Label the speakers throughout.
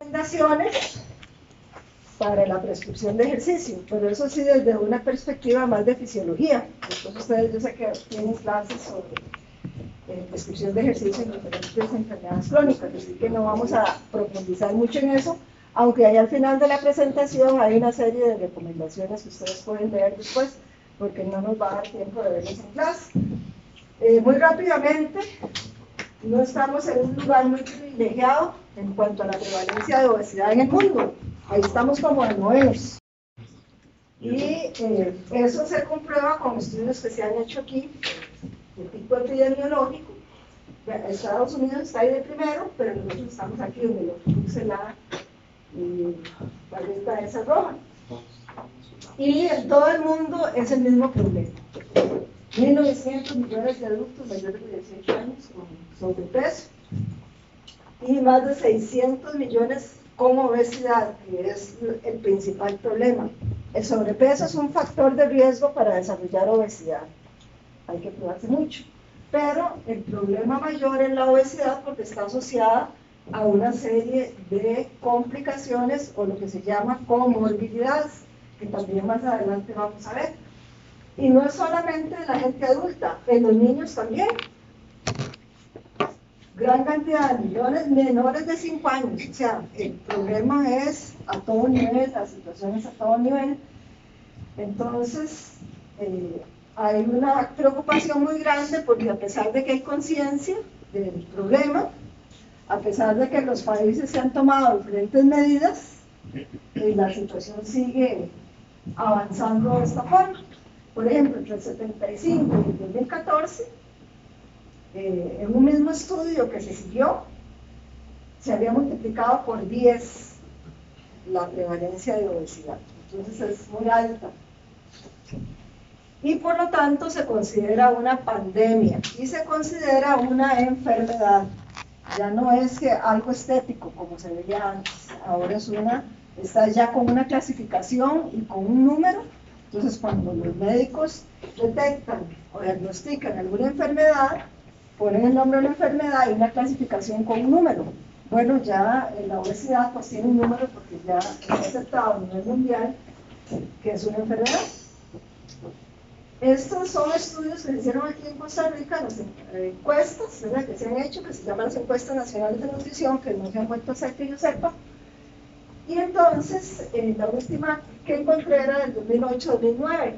Speaker 1: recomendaciones para la prescripción de ejercicio, pero eso sí desde una perspectiva más de fisiología. Entonces ustedes yo sé que tienen clases sobre prescripción de ejercicio en diferentes enfermedades crónicas, así que no vamos a profundizar mucho en eso, aunque ahí al final de la presentación hay una serie de recomendaciones que ustedes pueden leer después, porque no nos va a dar tiempo de verlos en clase. Muy rápidamente, no estamos en un lugar muy privilegiado en cuanto a la prevalencia de obesidad en el mundo. Ahí estamos como de novenos. Y eso se comprueba con estudios que se han hecho aquí de tipo epidemiológico. Estados Unidos está ahí de primero, pero nosotros estamos aquí donde lo puse la barrita esa roja. Y en todo el mundo es el mismo problema. 1.900 millones de adultos mayores de 18 años con sobrepeso y más de 600 millones con obesidad, que es el principal problema. El sobrepeso es un factor de riesgo para desarrollar obesidad. Hay que cuidarse mucho. Pero el problema mayor es la obesidad porque está asociada a una serie de complicaciones o lo que se llama comorbilidades, que también más adelante vamos a ver. Y no es solamente en la gente adulta, en los niños también. Gran cantidad de millones menores de 5 años. O sea, el problema es a todo nivel, la situación es a todo nivel. Entonces, hay una preocupación muy grande porque a pesar de que hay conciencia del problema, a pesar de que los países se han tomado diferentes medidas, la situación sigue avanzando de esta forma. Por ejemplo, entre el 75 y el 2014, en un mismo estudio que se siguió, se había multiplicado por 10 la prevalencia de obesidad. Entonces es muy alta. Y por lo tanto se considera una pandemia y se considera una enfermedad. Ya no es que algo estético como se veía antes, ahora está ya con una clasificación y con un número. Entonces cuando los médicos detectan o diagnostican alguna enfermedad, ponen el nombre de la enfermedad y una clasificación con un número. Bueno, ya la obesidad pues tiene un número porque ya es aceptado a nivel mundial que es una enfermedad. Estos son estudios que se hicieron aquí en Costa Rica, las encuestas, ¿verdad?, que se han hecho, que se llaman las encuestas nacionales de nutrición, que no se han vuelto a hacer que yo sepa. Y entonces, la última que encontré era del 2008-2009.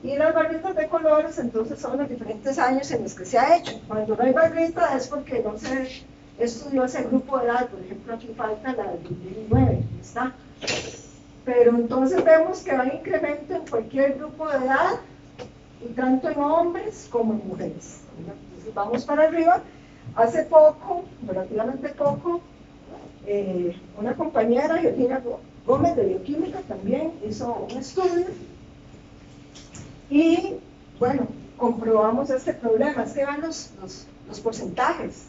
Speaker 1: Y las barritas de colores, entonces, son los diferentes años en los que se ha hecho. Cuando no hay barrita es porque no se estudió ese grupo de edad. Por ejemplo, aquí falta la del 2009, ¿está? Pero entonces vemos que va en incremento en cualquier grupo de edad, y tanto en hombres como en mujeres. Entonces vamos para arriba. Hace poco, relativamente poco, una compañera, Georgina Gómez, de bioquímica, también hizo un estudio y, bueno, comprobamos este problema. Es que van los porcentajes: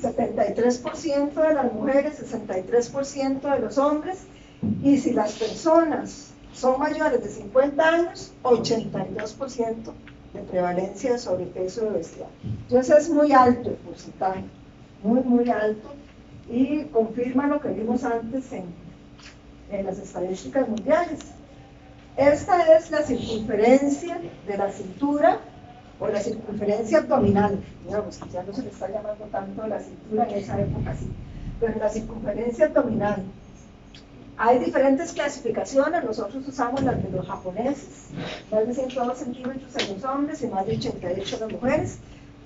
Speaker 1: 73% de las mujeres, 63% de los hombres, y si las personas son mayores de 50 años, 82% de prevalencia de sobrepeso y obesidad. Entonces es muy alto el porcentaje, muy, muy alto, y confirma lo que vimos antes en las estadísticas mundiales. Esta es la circunferencia de la cintura, o la circunferencia abdominal, digamos, que ya no se le está llamando tanto la cintura en esa época, sí, pero la circunferencia abdominal. Hay diferentes clasificaciones, nosotros usamos las de los japoneses, más de 102 centímetros en los hombres y más de 88 en las mujeres.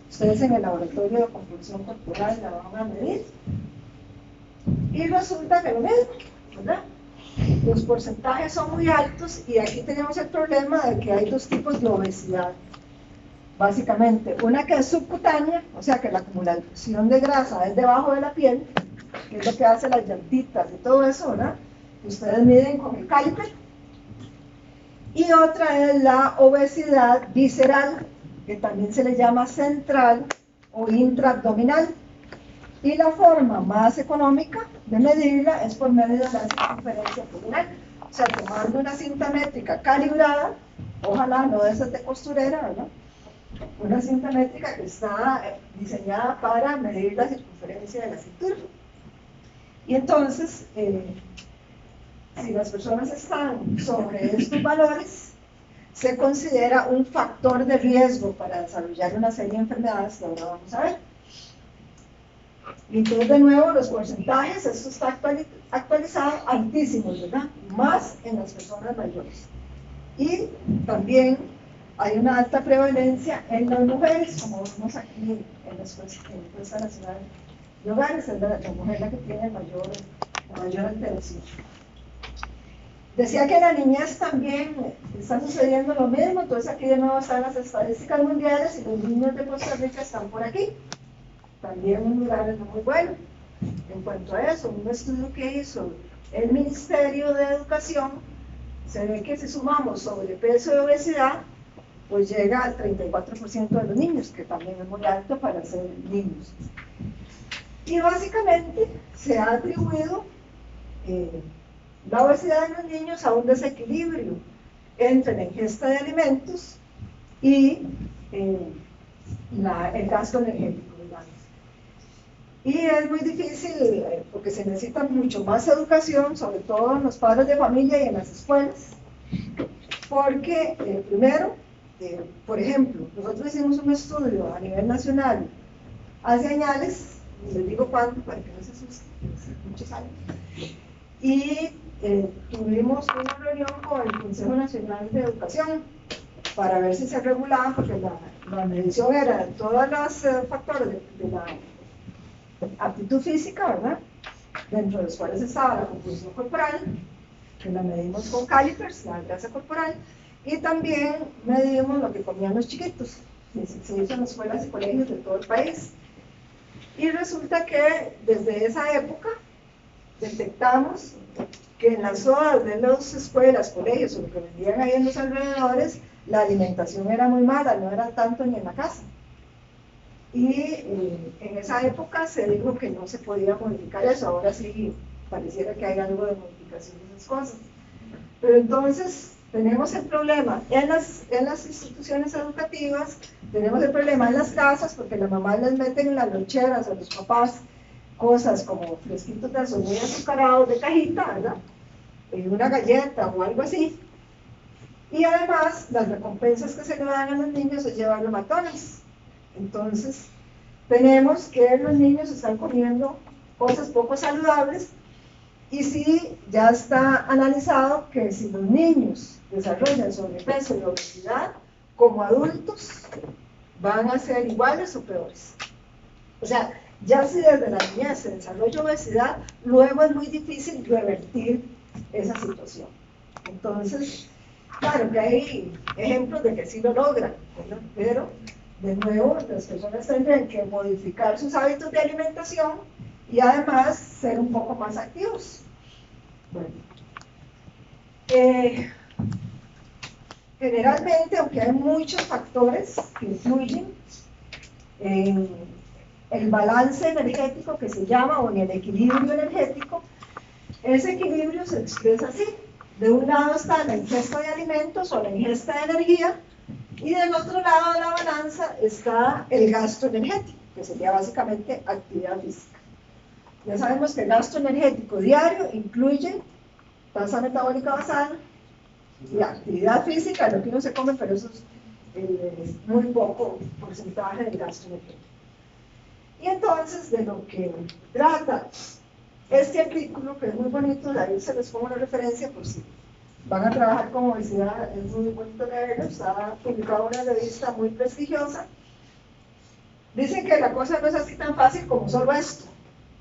Speaker 1: Ustedes en el laboratorio de composición corporal la van a medir. Y resulta que lo mismo, ¿verdad? Los porcentajes son muy altos y aquí tenemos el problema de que hay dos tipos de obesidad. Básicamente, una que es subcutánea, o sea que la acumulación de grasa es debajo de la piel, que es lo que hace las llantitas y todo eso, ¿verdad?, que ustedes miden con el caliper. Y otra es la obesidad visceral, que también se le llama central o intraabdominal. Y la forma más económica de medirla es por medio de la circunferencia abdominal. O sea, tomando una cinta métrica calibrada, ojalá no de esas de costurera, ¿verdad?, una cinta métrica que está diseñada para medir la circunferencia de la cintura. Y entonces, si las personas están sobre estos valores, se considera un factor de riesgo para desarrollar una serie de enfermedades que ahora vamos a ver. Y entonces, de nuevo, los porcentajes, esto está actualizado, altísimos, ¿verdad? Más en las personas mayores. Y también hay una alta prevalencia en las mujeres, como vemos aquí en la encuesta nacional de hogares, es la mujer la que tiene la mayor alteración. Decía que en la niñez también está sucediendo lo mismo, entonces aquí de nuevo están las estadísticas mundiales y los niños de Costa Rica están por aquí. También un lugar muy bueno. En cuanto a eso, un estudio que hizo el Ministerio de Educación, se ve que si sumamos sobrepeso y obesidad, pues llega al 34% de los niños, que también es muy alto para ser niños. Y básicamente se ha atribuido la obesidad en los niños a un desequilibrio entre la ingesta de alimentos y el gasto energético. Y es muy difícil porque se necesita mucho más educación, sobre todo en los padres de familia y en las escuelas, porque primero, por ejemplo, nosotros hicimos un estudio a nivel nacional hace años, les digo cuándo para que no se asusten, hace muchos años, y tuvimos una reunión con el Consejo Nacional de Educación para ver si se regulaba, porque la medición era de todos los factores de la aptitud física, ¿verdad? Dentro de los cuales estaba la composición corporal, que la medimos con calipers, la grasa corporal, y también medimos lo que comían los chiquitos, se hizo en las escuelas y colegios de todo el país. Y resulta que desde esa época detectamos que en las zonas de las escuelas, colegios o lo que vendían ahí en los alrededores, la alimentación era muy mala, no era tanto ni en la casa. Y en esa época se dijo que no se podía modificar eso, ahora sí pareciera que hay algo de modificación de esas cosas. Pero entonces tenemos el problema en las instituciones educativas, tenemos el problema en las casas, porque las mamás les meten en las loncheras a los papás cosas como fresquitos de azúcar muy azucarados de cajita, ¿verdad? Una galleta o algo así. Y además, las recompensas que se le dan a los niños es llevarlos a McDonald's. Entonces, tenemos que los niños están comiendo cosas poco saludables y sí, ya está analizado que si los niños desarrollan sobrepeso y obesidad, como adultos, van a ser iguales o peores. O sea, ya si desde la niñez se desarrolla obesidad, luego es muy difícil revertir esa situación. Entonces, claro que hay ejemplos de que sí lo logran, ¿verdad? Pero de nuevo, las personas tendrían que modificar sus hábitos de alimentación y además ser un poco más activos. Bueno, generalmente, aunque hay muchos factores que influyen en el balance energético que se llama, o en el equilibrio energético, ese equilibrio se expresa así. De un lado está la ingesta de alimentos o la ingesta de energía, y del otro lado de la balanza está el gasto energético, que sería básicamente actividad física. Ya sabemos que el gasto energético diario incluye tasa metabólica basal y actividad física, lo que uno se come, pero eso es muy poco porcentaje del gasto energético. Y entonces, de lo que trata este artículo, que es muy bonito, ahí se les pongo una referencia por si van a trabajar con obesidad, es muy bonito leerlo, está publicado en una revista muy prestigiosa. Dicen que la cosa no es así tan fácil como solo esto,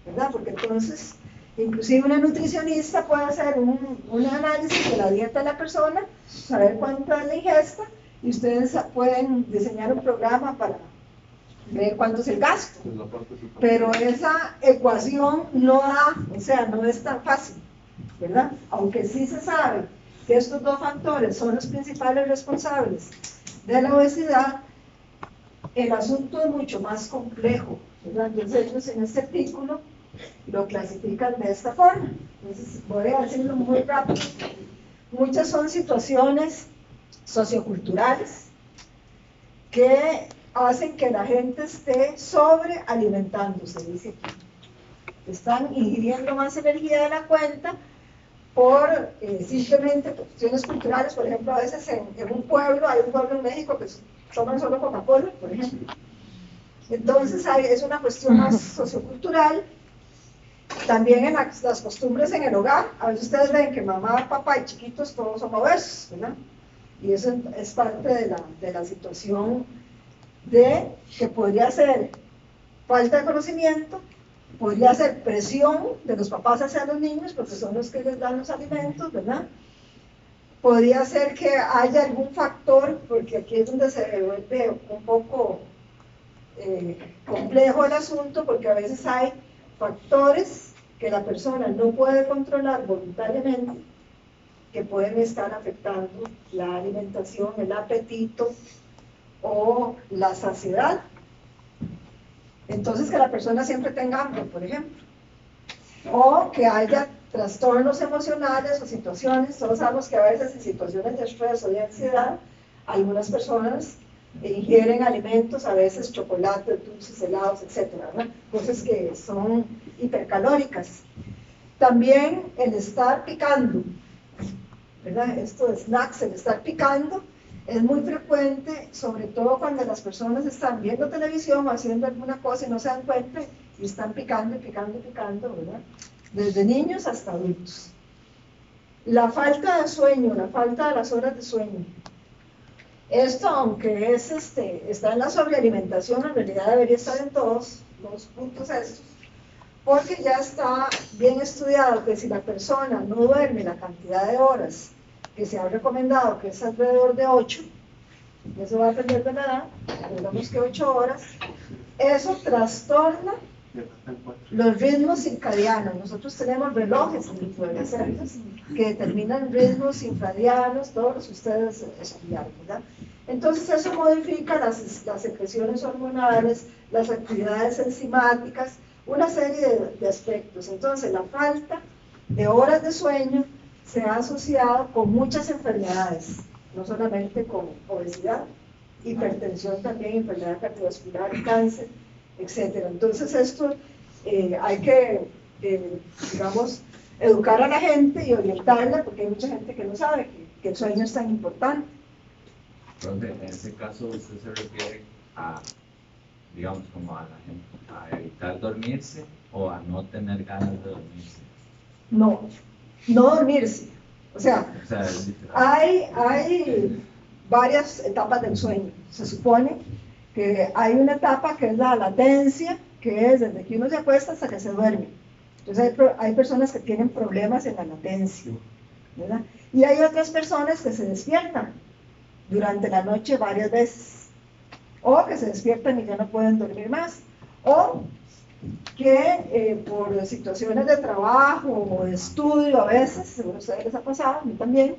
Speaker 1: ¿verdad? Porque entonces, inclusive una nutricionista puede hacer un análisis de la dieta de la persona, saber cuánto es la ingesta, y ustedes pueden diseñar un programa para ver cuánto es el gasto. Pero esa ecuación no da, o sea, no es tan fácil, ¿verdad? Aunque sí se sabe que estos dos factores son los principales responsables de la obesidad, el asunto es mucho más complejo, ¿verdad? Entonces ellos en este artículo lo clasifican de esta forma. Entonces voy a decirlo muy rápido. Muchas son situaciones socioculturales que hacen que la gente esté sobrealimentándose, dice aquí. están ingiriendo más energía de la cuenta por simplemente por cuestiones culturales. Por ejemplo, a veces en un pueblo, hay un pueblo en México que toman solo Coca-Cola, por ejemplo. Entonces es una cuestión más sociocultural. También en las costumbres en el hogar, a veces ustedes ven que mamá, papá y chiquitos todos son obesos, ¿verdad? Y eso es parte de la situación de que podría ser falta de conocimiento, podría ser presión de los papás hacia los niños, porque son los que les dan los alimentos, ¿verdad? Podría ser que haya algún factor, porque aquí es donde se vuelve un poco complejo el asunto, porque a veces hay factores que la persona no puede controlar voluntariamente, que pueden estar afectando la alimentación, el apetito o la saciedad. Entonces, que la persona siempre tenga hambre, por ejemplo, o que haya trastornos emocionales o situaciones. Todos sabemos que a veces en situaciones de estrés o de ansiedad, algunas personas ingieren alimentos, a veces chocolate, dulces, helados, etcétera, ¿verdad? Cosas que son hipercalóricas. También el estar picando, ¿verdad? Esto de snacks, el estar picando, es muy frecuente, sobre todo cuando las personas están viendo televisión o haciendo alguna cosa y no se dan cuenta y están picando y picando y picando, ¿verdad? Desde niños hasta adultos. La falta de sueño, la falta de las horas de sueño. Esto, aunque está en la sobrealimentación, en realidad debería estar en todos los puntos estos, porque ya está bien estudiado que si la persona no duerme la cantidad de horas que se ha recomendado, que es alrededor de 8, eso va a depender de la edad, digamos que 8 horas, eso trastorna los ritmos circadianos. Nosotros tenemos relojes fluorescentes que determinan ritmos infradianos, todos los que ustedes estudiaron, ¿verdad? Entonces eso modifica las secreciones hormonales, las actividades enzimáticas, una serie de aspectos. Entonces la falta de horas de sueño se ha asociado con muchas enfermedades, no solamente con obesidad, hipertensión también, enfermedad cardiovascular, cáncer, etcétera. Entonces esto hay que, digamos, educar a la gente y orientarla, porque hay mucha gente que no sabe que el sueño es tan importante.
Speaker 2: Entonces, en este caso usted se refiere a, digamos, como a la gente, a evitar dormirse o a no tener ganas de dormirse.
Speaker 1: No dormirse. O sea hay varias etapas del sueño. Se supone que hay una etapa que es la latencia, que es desde que uno se acuesta hasta que se duerme. Entonces hay personas que tienen problemas en la latencia, ¿verdad? Y hay otras personas que se despiertan durante la noche varias veces, o que se despiertan y ya no pueden dormir más, o que por situaciones de trabajo o de estudio a veces, seguro a ustedes les ha pasado, a mí también,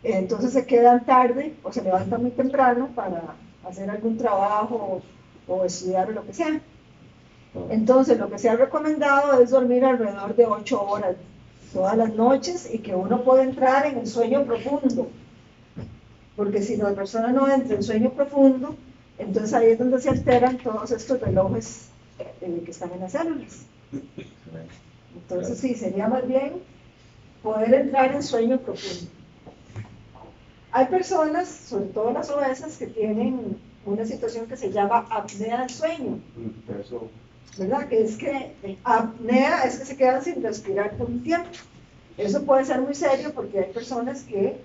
Speaker 1: entonces se quedan tarde o se levantan muy temprano para hacer algún trabajo o estudiar o lo que sea. Entonces lo que se ha recomendado es dormir alrededor de 8 horas todas las noches y que uno pueda entrar en el sueño profundo, porque si la persona no entra en sueño profundo, entonces ahí es donde se alteran todos estos relojes que están en las células. Entonces sí, sería más bien poder entrar en sueño profundo. Hay personas, sobre todo las obesas, que tienen una situación que se llama apnea del sueño, ¿verdad? Que es que apnea es que se quedan sin respirar por un tiempo. Eso puede ser muy serio porque hay personas que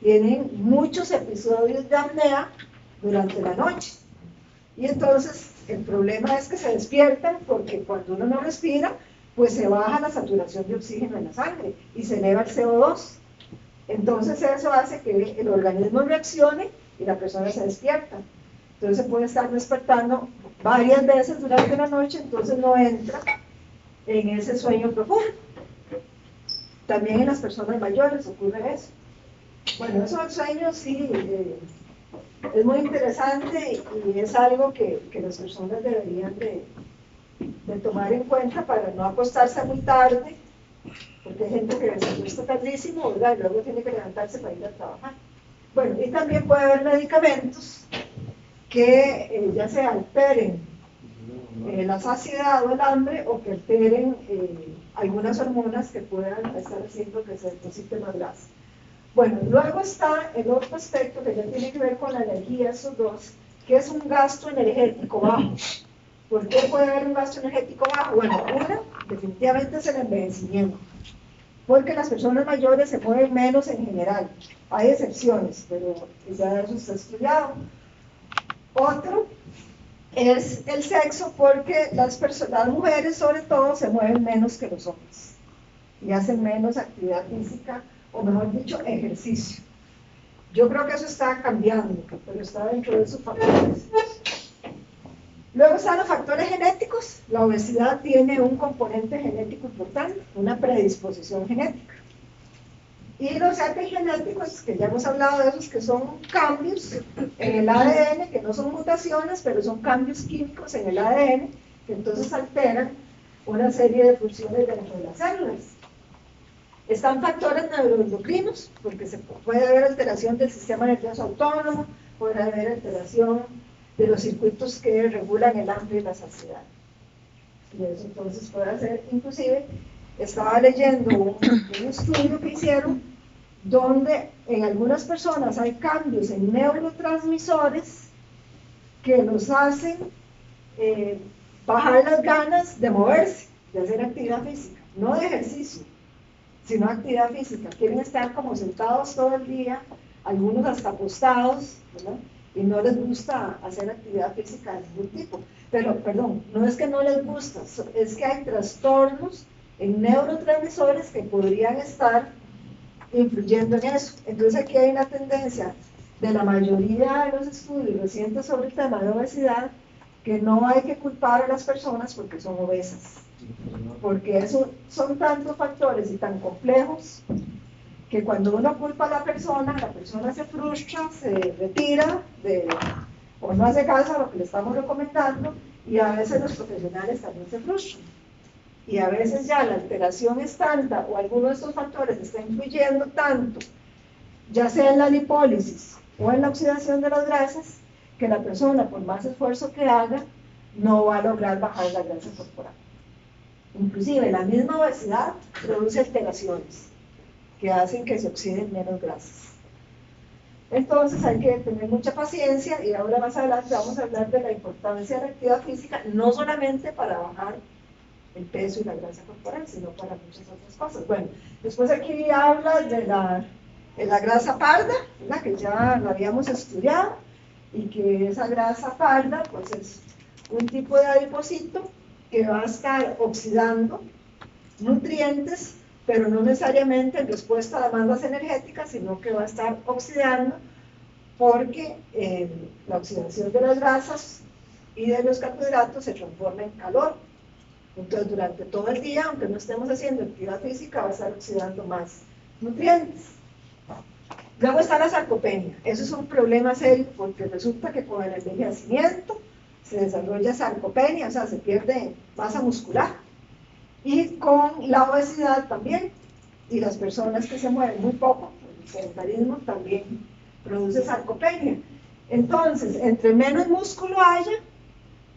Speaker 1: tienen muchos episodios de apnea durante la noche. Y entonces el problema es que se despiertan porque cuando uno no respira, pues se baja la saturación de oxígeno en la sangre y se eleva el CO2. Entonces eso hace que el organismo reaccione y la persona se despierta. Entonces se puede estar despertando varias veces durante la noche, entonces no entra en ese sueño profundo. También en las personas mayores ocurre eso. Bueno, eso del sueño sí es muy interesante y es algo que las personas deberían de tomar en cuenta para no acostarse muy tarde, porque hay gente que se acuesta tardísimo, ¿verdad? Y luego tiene que levantarse para ir a trabajar. Bueno, y también puede haber medicamentos que ya se alteren la saciedad o el hambre, o que alteren algunas hormonas que puedan estar haciendo que se deposite más grasa. Bueno, luego está el otro aspecto que ya tiene que ver con la energía, esos dos, que es un gasto energético bajo. ¿Por qué puede haber un gasto energético bajo? Bueno, una, definitivamente es el envejecimiento, porque las personas mayores se mueven menos en general. Hay excepciones, pero ya eso está estudiado. Otro es el sexo, porque las mujeres sobre todo se mueven menos que los hombres y hacen menos actividad física, o mejor dicho, ejercicio. Yo creo que eso está cambiando, pero está dentro de sus factores. Luego están los factores genéticos. La obesidad tiene un componente genético importante, una predisposición genética. Y los epigenéticos, que ya hemos hablado de esos, que son cambios en el ADN, que no son mutaciones, pero son cambios químicos en el ADN, que entonces alteran una serie de funciones dentro de las células. Están factores neuroendocrinos, porque puede haber alteración del sistema nervioso autónomo, puede haber alteración de los circuitos que regulan el hambre y la saciedad. Y eso entonces puede hacer, inclusive, estaba leyendo un estudio que hicieron, donde en algunas personas hay cambios en neurotransmisores que los hacen bajar las ganas de moverse, de hacer actividad física, no de ejercicio, sino actividad física. Quieren estar como sentados todo el día, algunos hasta acostados, ¿verdad? Y no les gusta hacer actividad física de ningún tipo. Pero, perdón, no es que no les gusta, es que hay trastornos en neurotransmisores que podrían estar influyendo en eso. Entonces aquí hay una tendencia de la mayoría de los estudios recientes sobre el tema de obesidad, que no hay que culpar a las personas porque son obesas, porque eso son tantos factores y tan complejos que cuando uno culpa a la persona se frustra, se retira o no hace caso a lo que le estamos recomendando, y a veces los profesionales también se frustran. Y a veces ya la alteración es tanta, o alguno de estos factores está influyendo tanto, ya sea en la lipólisis o en la oxidación de las grasas, que la persona, por más esfuerzo que haga, no va a lograr bajar la grasa corporal. Inclusive la misma obesidad produce alteraciones que hacen que se oxiden menos grasas. Entonces hay que tener mucha paciencia, y ahora más adelante vamos a hablar de la importancia de la actividad física, no solamente para bajar el peso y la grasa corporal, sino para muchas otras cosas. Bueno, después aquí habla de la grasa parda, ¿verdad? Que ya la habíamos estudiado, y que esa grasa parda pues es un tipo de adipocito que va a estar oxidando nutrientes, pero no necesariamente en respuesta a demandas energéticas, sino que va a estar oxidando porque la oxidación de las grasas y de los carbohidratos se transforma en calor. Entonces durante todo el día, aunque no estemos haciendo actividad física, va a estar oxidando más nutrientes. Luego está la sarcopenia. Eso es un problema serio, porque resulta que con el envejecimiento se desarrolla sarcopenia, o sea, se pierde masa muscular. Y con la obesidad también, y las personas que se mueven muy poco, el sedentarismo también produce sarcopenia. Entonces, entre menos músculo haya,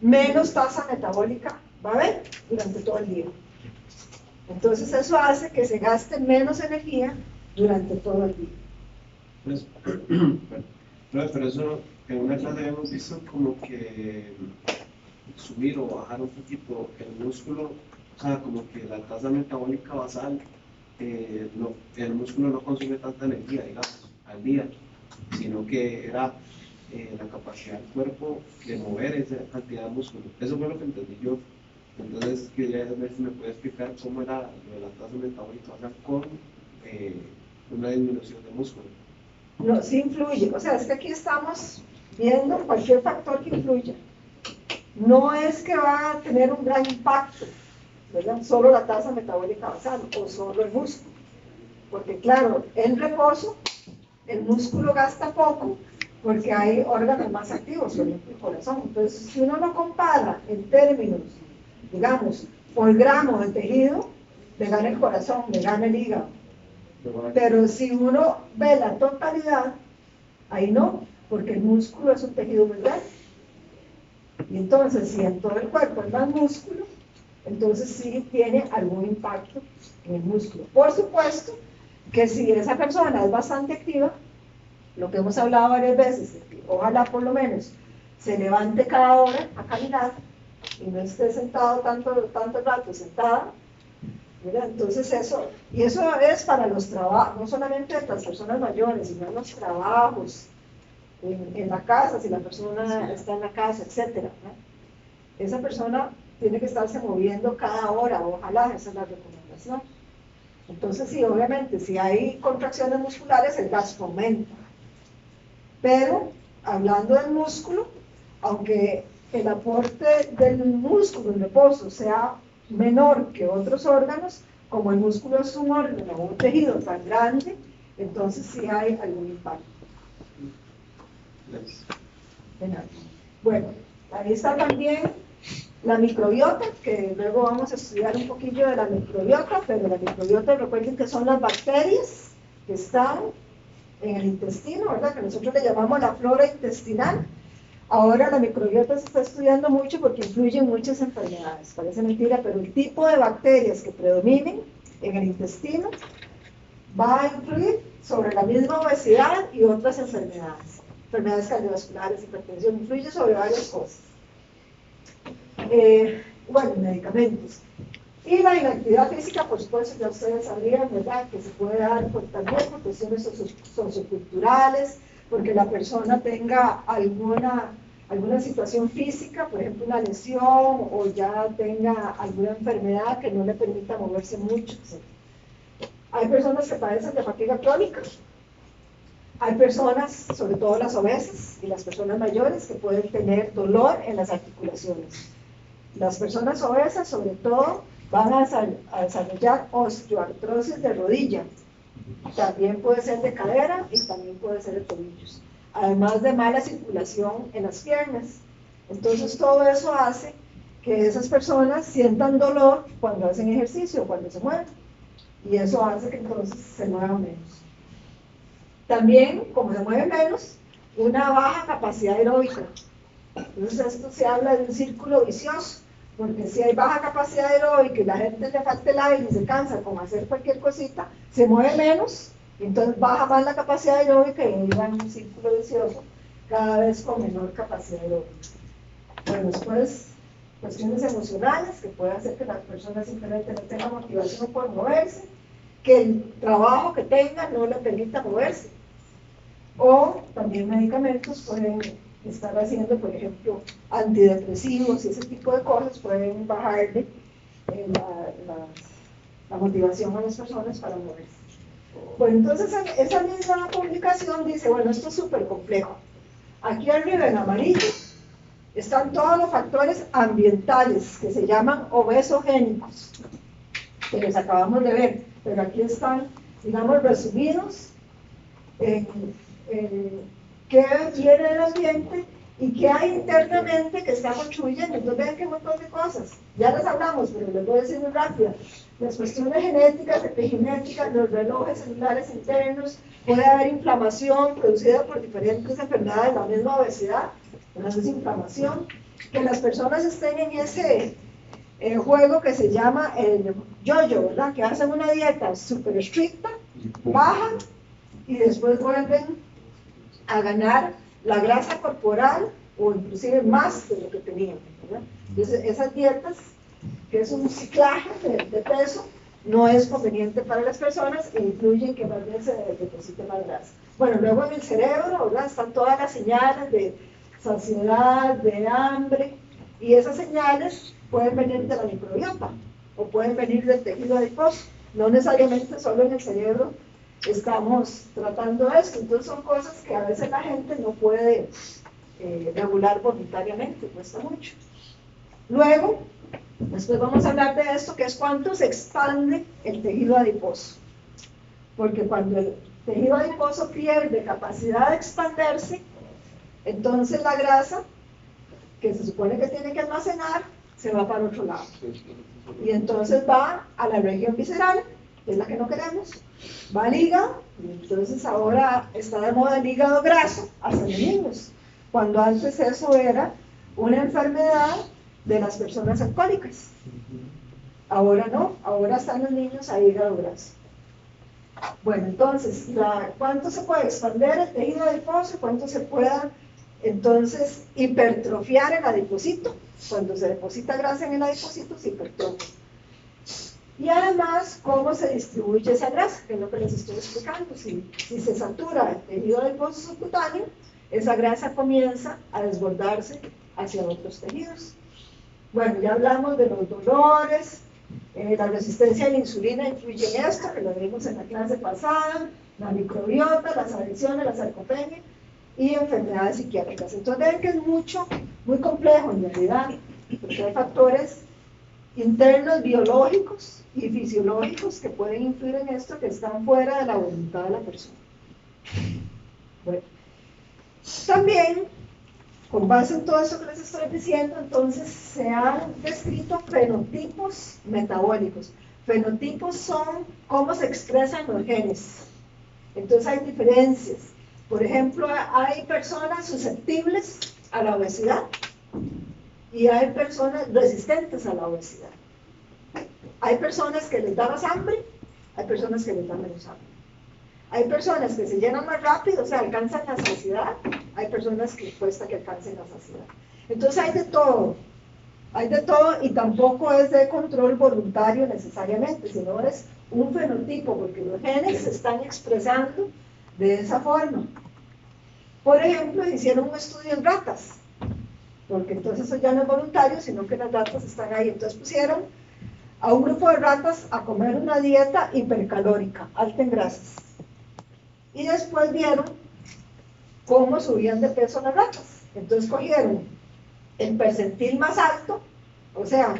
Speaker 1: menos tasa metabólica va a haber durante todo el día. Entonces eso hace que se gaste menos energía durante todo el día.
Speaker 3: Pues, pero eso en una clase hemos visto como que subir o bajar un poquito el músculo, o sea, como que la tasa metabólica basal, el músculo no consume tanta energía, digamos, al día, sino que era la capacidad del cuerpo de mover esa cantidad de músculo. Eso fue lo que entendí yo. Entonces quería ver si me puede explicar cómo era lo de la tasa metabólica basal con una disminución de músculo.
Speaker 1: No, sí influye, o sea, es que aquí estamos viendo cualquier factor que influya. No es que va a tener un gran impacto, ¿verdad? Solo la tasa metabólica basal o solo el músculo. Porque claro, en reposo el músculo gasta poco porque hay órganos más activos, por ejemplo el corazón. Entonces, si uno lo compara en términos, digamos, por gramo de tejido, le gana el corazón, le gana el hígado. Pero si uno ve la totalidad, ahí no, porque el músculo es un tejido muy grande. Y entonces, si en todo el cuerpo hay más músculo, entonces sí tiene algún impacto en el músculo. Por supuesto que si esa persona es bastante activa, lo que hemos hablado varias veces, que ojalá por lo menos se levante cada hora a caminar y no esté sentado tanto rato sentada, ¿verdad? Entonces eso, y eso es para los trabajos, no solamente de las personas mayores, sino en los trabajos, en la casa, si la persona está en la casa, etcétera, ¿no? Esa persona tiene que estarse moviendo cada hora, ojalá, esa es la recomendación. Entonces sí, obviamente, si hay contracciones musculares, el gasto aumenta. Pero, hablando del músculo, aunque el aporte del músculo en reposo sea menor que otros órganos, como el músculo es un órgano o un tejido tan grande, entonces sí hay algún impacto. Bueno, ahí está también la microbiota, que luego vamos a estudiar un poquillo de la microbiota, pero la microbiota, recuerden que son las bacterias que están en el intestino, ¿verdad? Que nosotros le llamamos la flora intestinal. Ahora la microbiota se está estudiando mucho porque influye en muchas enfermedades. Parece mentira, pero el tipo de bacterias que predominen en el intestino va a influir sobre la misma obesidad y otras enfermedades. Enfermedades cardiovasculares, hipertensión, influye sobre varias cosas. Bueno, medicamentos. Y la inactividad física, por supuesto, ya ustedes sabrían, ¿verdad?, que se puede dar también por cuestiones socioculturales, porque la persona tenga alguna situación física, por ejemplo, una lesión, o ya tenga alguna enfermedad que no le permita moverse mucho, etc. Hay personas que padecen de fatiga crónica. Hay personas, sobre todo las obesas y las personas mayores, que pueden tener dolor en las articulaciones. Las personas obesas, sobre todo, van a desarrollar osteoartrosis de rodilla. También puede ser de cadera y también puede ser de tobillos. Además de mala circulación en las piernas. Entonces todo eso hace que esas personas sientan dolor cuando hacen ejercicio, cuando se mueven. Y eso hace que entonces se muevan menos. También, como se mueven menos, una baja capacidad aeróbica. Entonces esto se habla de un círculo vicioso. Porque si hay baja capacidad aeróbica y la gente le falta el aire y se cansa con hacer cualquier cosita, se mueve menos, y entonces baja más la capacidad aeróbica y ahí va en un círculo vicioso, cada vez con menor capacidad aeróbica. Bueno, después, cuestiones emocionales, que puede hacer que la persona simplemente no tenga motivación por moverse, que el trabajo que tenga no le permita moverse, o también medicamentos pueden estar haciendo, por ejemplo, antidepresivos y ese tipo de cosas pueden bajarle la motivación a las personas para moverse. Bueno, entonces esa misma publicación dice, bueno, esto es súper complejo. Aquí arriba en amarillo están todos los factores ambientales que se llaman obesogénicos, que les acabamos de ver, pero aquí están, digamos, resumidos en qué viene del ambiente y qué hay internamente que está contribuyendo. Entonces vean qué montón de cosas. Ya las hablamos, pero les voy a decir muy rápido. Las cuestiones genéticas, epigenéticas, los relojes celulares internos, puede haber inflamación producida por diferentes enfermedades, la misma obesidad, entonces inflamación, que las personas estén en ese juego que se llama el yo-yo, ¿verdad? Que hacen una dieta súper estricta, bajan y después vuelven a ganar la grasa corporal o inclusive más de lo que tenían, ¿verdad? Entonces esas dietas, que es un ciclaje de peso, no es conveniente para las personas e influyen que más bien se deposite más grasa. Bueno, luego en el cerebro, ¿verdad?, están todas las señales de saciedad, de hambre, y esas señales pueden venir de la microbiota o pueden venir del tejido adiposo, no necesariamente solo en el cerebro estamos tratando esto. Entonces son cosas que a veces la gente no puede regular voluntariamente, cuesta mucho. Luego, después vamos a hablar de esto, que es cuánto se expande el tejido adiposo, porque cuando el tejido adiposo pierde capacidad de expandirse, entonces la grasa que se supone que tiene que almacenar se va para otro lado, y entonces va a la región visceral, que es la que no queremos, va al hígado, y entonces ahora está de moda el hígado graso hasta en niños, cuando antes eso era una enfermedad de las personas alcohólicas. Ahora no, ahora están los niños a hígado graso. Bueno, entonces, ¿cuánto se puede expandir el tejido adiposo? ¿Cuánto se pueda, entonces, hipertrofiar el adipocito? Cuando se deposita grasa en el adipocito, se hipertrofia. Y además, ¿cómo se distribuye esa grasa? Que es lo que les estoy explicando. Si se satura el tejido adiposo subcutáneo, esa grasa comienza a desbordarse hacia otros tejidos. Bueno, ya hablamos de los dolores, la resistencia a la insulina influye en esto, que lo vimos en la clase pasada, la microbiota, las adicciones, la sarcopenia y enfermedades psiquiátricas. Entonces ven que es muy complejo en realidad, porque hay factores internos biológicos y fisiológicos que pueden influir en esto, que están fuera de la voluntad de la persona. Bueno, también, con base en todo eso que les estoy diciendo, entonces se han descrito fenotipos metabólicos. Fenotipos son cómo se expresan los genes. Entonces hay diferencias. Por ejemplo, hay personas susceptibles a la obesidad y hay personas resistentes a la obesidad. Hay personas que les da más hambre, hay personas que les da menos hambre. Hay personas que se llenan más rápido, o sea, alcanzan la saciedad. Hay personas que cuesta que alcancen la saciedad. Entonces hay de todo y tampoco es de control voluntario necesariamente, sino es un fenotipo, porque los genes se están expresando de esa forma. Por ejemplo, hicieron un estudio en ratas, porque entonces eso ya no es voluntario, sino que las ratas están ahí. Entonces pusieron a un grupo de ratas a comer una dieta hipercalórica, alta en grasas. Y después vieron cómo subían de peso las ratas. Entonces cogieron el percentil más alto, o sea,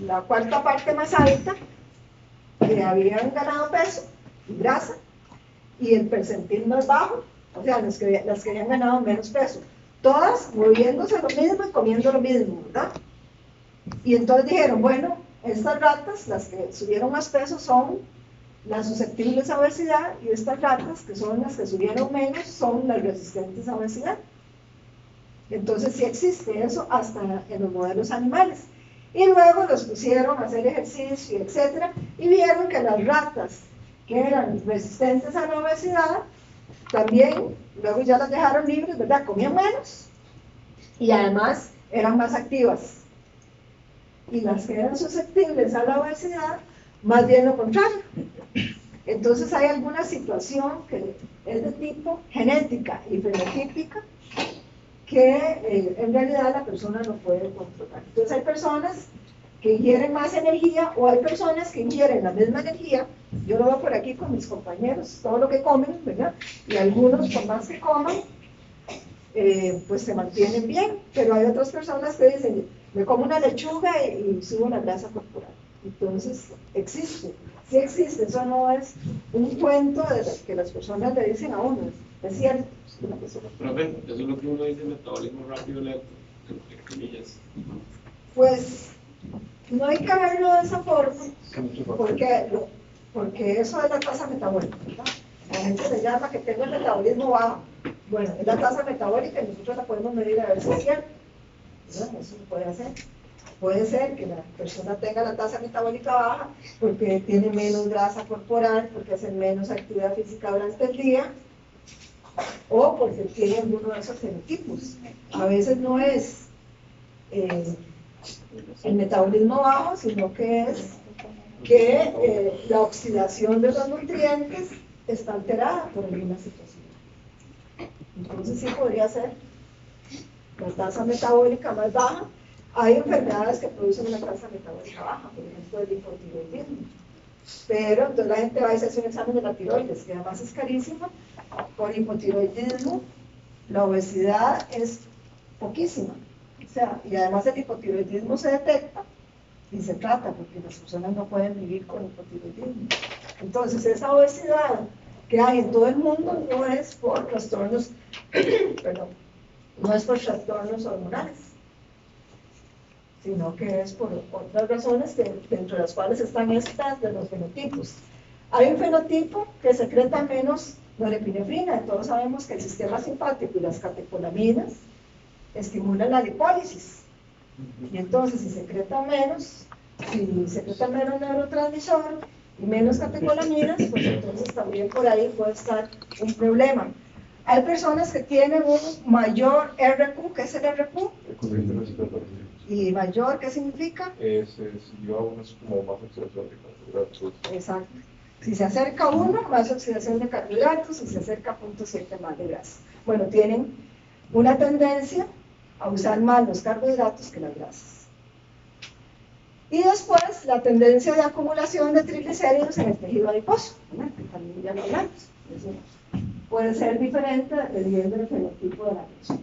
Speaker 1: la cuarta parte más alta, que habían ganado peso y grasa, y el percentil más bajo, o sea, las que habían ganado menos peso. Todas moviéndose lo mismo y comiendo lo mismo, ¿verdad? Y entonces dijeron, bueno, estas ratas, las que subieron más peso, son las susceptibles a obesidad, y estas ratas, que son las que subieron menos, son las resistentes a obesidad. Entonces sí existe eso hasta en los modelos animales. Y luego los pusieron a hacer ejercicio, etc. Y vieron que las ratas que eran resistentes a la obesidad, también, luego ya las dejaron libres, ¿verdad? Comían menos y además eran más activas. Y las que eran susceptibles a la obesidad, más bien lo contrario. Entonces hay alguna situación que es de tipo genética y fenotípica que en realidad la persona no puede controlar. Entonces hay personas que ingieren más energía, o hay personas que ingieren la misma energía. Yo lo veo por aquí con mis compañeros, todo lo que comen, ¿verdad? Y algunos, por más que coman, pues se mantienen bien, pero hay otras personas que dicen, me como una lechuga y subo la grasa corporal. Entonces existe, sí existe, eso no es un cuento de que las personas le dicen a uno, es cierto.
Speaker 3: Profe, eso es lo que uno dice, metabolismo rápido, lento, entre comillas.
Speaker 1: Pues no hay que verlo de esa forma, porque eso es la tasa metabólica, ¿verdad? La gente le llama que tengo el metabolismo bajo. Bueno, es la tasa metabólica y nosotros la podemos medir a ver si es cierto, ¿verdad? Eso se puede hacer. Puede ser que la persona tenga la tasa metabólica baja porque tiene menos grasa corporal, porque hace menos actividad física durante el día, o porque tiene alguno de esos fenotipos. A veces no es el metabolismo bajo, sino que es que la oxidación de los nutrientes está alterada por alguna situación. Entonces sí podría ser la tasa metabólica más baja. Hay enfermedades que producen una tasa metabólica baja, por ejemplo el hipotiroidismo. Pero entonces la gente va y se hace un examen de la tiroides, que además es carísimo. Por hipotiroidismo, la obesidad es poquísima. O sea, y además el hipotiroidismo se detecta y se trata, porque las personas no pueden vivir con hipotiroidismo. Entonces, esa obesidad que hay en todo el mundo no es por trastornos, perdón, no es por trastornos hormonales, sino que es por otras razones, dentro de las cuales están estas de los fenotipos. Hay un fenotipo que secreta menos norepinefrina. Todos sabemos que el sistema simpático y las catecolaminas estimula la lipólisis. Y entonces, si secreta menos neurotransmisor y menos catecolaminas, pues entonces también por ahí puede estar un problema. Hay personas que tienen un mayor RQ. ¿Qué es el RQ? ¿Y mayor qué significa?
Speaker 4: Digamos, como más oxidación de carbohidratos.
Speaker 1: Exacto. Si se acerca a 1, más oxidación de carbohidratos, si se acerca a 0.7, más de grasa. Bueno, tienen una tendencia a usar más los carbohidratos que las grasas. Y después, la tendencia de acumulación de triglicéridos en el tejido adiposo, ¿no? Que también ya lo hablamos. Eso puede ser diferente dependiendo del fenotipo de la persona.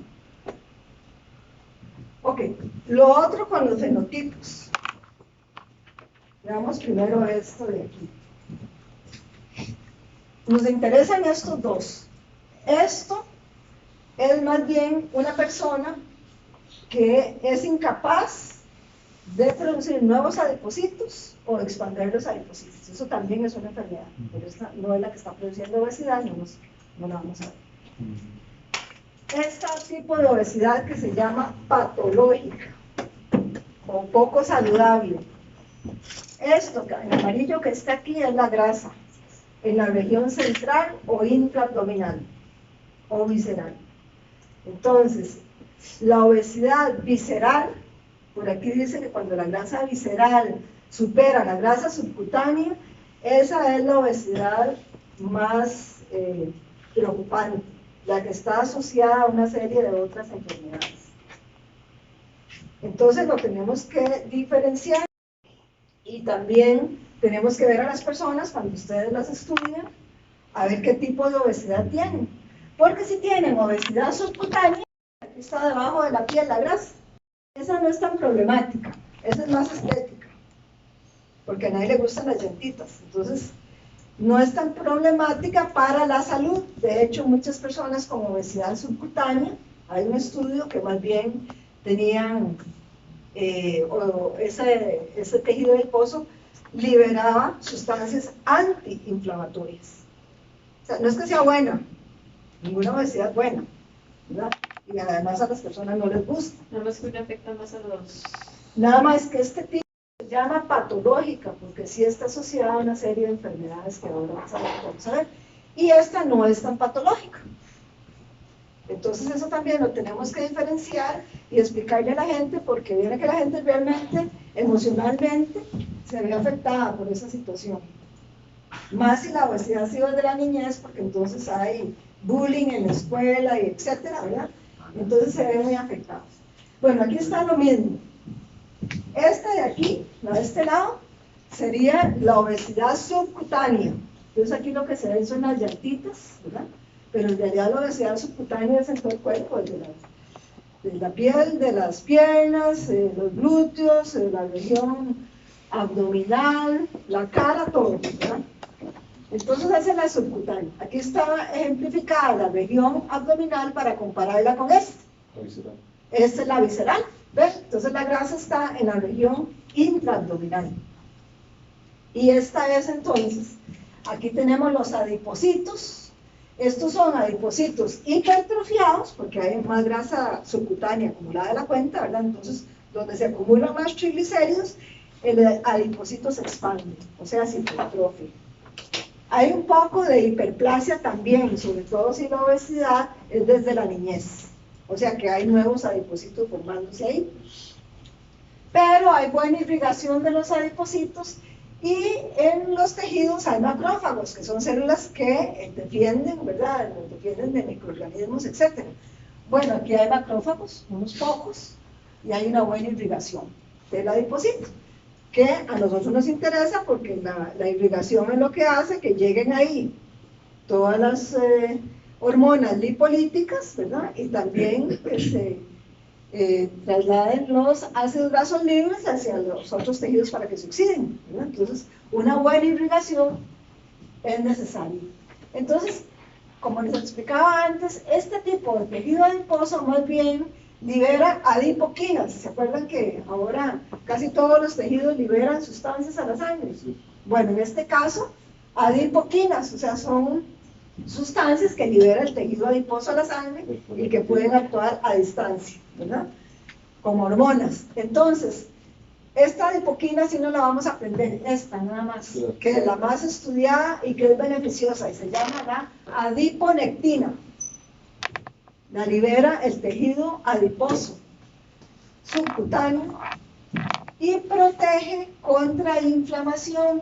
Speaker 1: Ok, lo otro con los fenotipos. Veamos primero esto de aquí. Nos interesan estos dos. Esto es más bien una persona que es incapaz de producir nuevos adipocitos o expandir los adipocitos. Eso también es una enfermedad, pero esta no es la que está produciendo obesidad, no la vamos a ver. Este tipo de obesidad que se llama patológica o poco saludable. Esto en amarillo que está aquí es la grasa en la región central o intraabdominal o visceral. Entonces, la obesidad visceral, por aquí dice que cuando la grasa visceral supera la grasa subcutánea, esa es la obesidad más preocupante, la que está asociada a una serie de otras enfermedades. Entonces lo tenemos que diferenciar y también tenemos que ver a las personas cuando ustedes las estudian, a ver qué tipo de obesidad tienen. Porque si tienen obesidad subcutánea, aquí está debajo de la piel la grasa, esa no es tan problemática, esa es más estética, porque a nadie le gustan las llantitas, entonces no es tan problemática para la salud. De hecho, muchas personas con obesidad subcutánea, hay un estudio que más bien tenían ese tejido adiposo liberaba sustancias antiinflamatorias. O sea, no es que sea buena, ninguna obesidad es buena, ¿verdad? Y además a las personas no les gusta.
Speaker 5: Nada más que uno afecta más a los...
Speaker 1: Nada más que este tipo se llama patológica, porque sí está asociada a una serie de enfermedades que ahora vamos a ver. Y esta no es tan patológica. Entonces eso también lo tenemos que diferenciar y explicarle a la gente, porque viene que la gente realmente, emocionalmente, se ve afectada por esa situación. Más si la obesidad ha sido desde la niñez, porque entonces hay bullying en la escuela y etcétera, ¿verdad? Entonces se ven muy afectados. Bueno, aquí está lo mismo. Esta de aquí, la de este lado, sería la obesidad subcutánea. Entonces aquí lo que se ven son las llantitas, ¿verdad? Pero en realidad la obesidad subcutánea es en todo el cuerpo, de la piel, de las piernas, los glúteos, la región abdominal, la cara, todo, ¿verdad? Entonces esa es la subcutánea. Aquí está ejemplificada la región abdominal para compararla con esta.
Speaker 4: La visceral.
Speaker 1: Esta es la visceral, ¿ves? Entonces la grasa está en la región intraabdominal. Y esta es entonces, aquí tenemos los adipocitos. Estos son adipocitos hipertrofiados, porque hay más grasa subcutánea acumulada de la cuenta, ¿verdad? Entonces, donde se acumulan más triglicéridos, el adipocito se expande, o sea, se hipertrofia. Hay un poco de hiperplasia también, sobre todo si la obesidad es desde la niñez, o sea que hay nuevos adipocitos formándose ahí. Pero hay buena irrigación de los adipocitos. Y en los tejidos hay macrófagos, que son células que defienden, ¿verdad? Defienden de microorganismos, etc. Bueno, aquí hay macrófagos, unos pocos, y hay una buena irrigación del adipocito, que a nosotros nos interesa porque la irrigación es lo que hace que lleguen ahí todas las hormonas lipolíticas, ¿verdad? Y también trasladen los ácidos grasos libres hacia los otros tejidos para que se oxiden, ¿verdad? Entonces, una buena irrigación es necesaria. Entonces, como les explicaba antes, este tipo de tejido adiposo más bien libera adipoquinas. ¿Se acuerdan que ahora casi todos los tejidos liberan sustancias a la sangre? Bueno, en este caso, adipoquinas, o sea, son sustancias que libera el tejido adiposo a la sangre y que pueden actuar a distancia, ¿verdad? Como hormonas. Entonces, esta adipoquina sí no la vamos a aprender, esta nada más, que es la más estudiada y que es beneficiosa, y se llama la adiponectina. La libera el tejido adiposo subcutáneo y protege contra inflamación,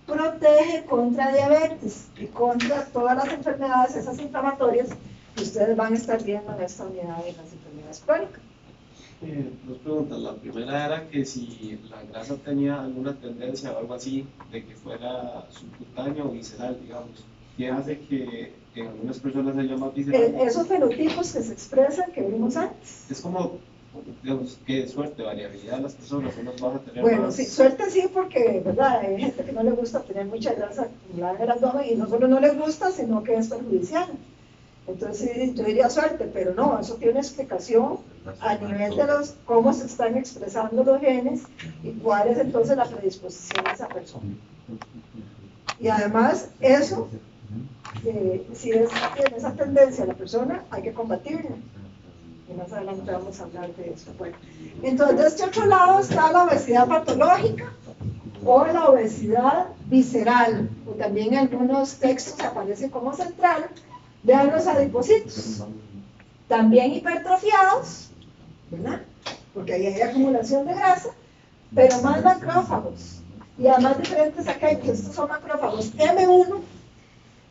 Speaker 1: protege contra diabetes y contra todas las enfermedades, esas inflamatorias que ustedes van a estar viendo en esta unidad de las enfermedades crónicas.
Speaker 3: Dos preguntas. La primera era que si la grasa tenía alguna tendencia o algo así de que fuera subcutáneo o visceral, digamos. ¿Qué hace que en algunas personas se llama visceral?
Speaker 1: Esos fenotipos que se expresan, que vimos antes.
Speaker 3: Es como, digamos, qué suerte, variabilidad de las personas, unos van a tener
Speaker 1: Bueno,
Speaker 3: más.
Speaker 1: sí, suerte sí, porque, ¿verdad? Hay gente que no le gusta tener mucha grasa acumulada en el abdomen y no solo no le gusta, sino que es perjudicial. Entonces, sí, yo diría suerte, pero no, eso tiene una explicación a nivel de cómo se están expresando los genes y cuál es entonces la predisposición de esa persona. Y además, eso, si tiene esa tendencia a la persona, hay que combatirla. Y más adelante vamos a hablar de eso. Bueno, entonces, de este otro lado está la obesidad patológica o la obesidad visceral, o también en algunos textos aparece como central. Vean los adipocitos, también hipertrofiados, ¿verdad? Porque ahí hay acumulación de grasa, pero más macrófagos, y además diferentes aquellos. Estos son macrófagos M1,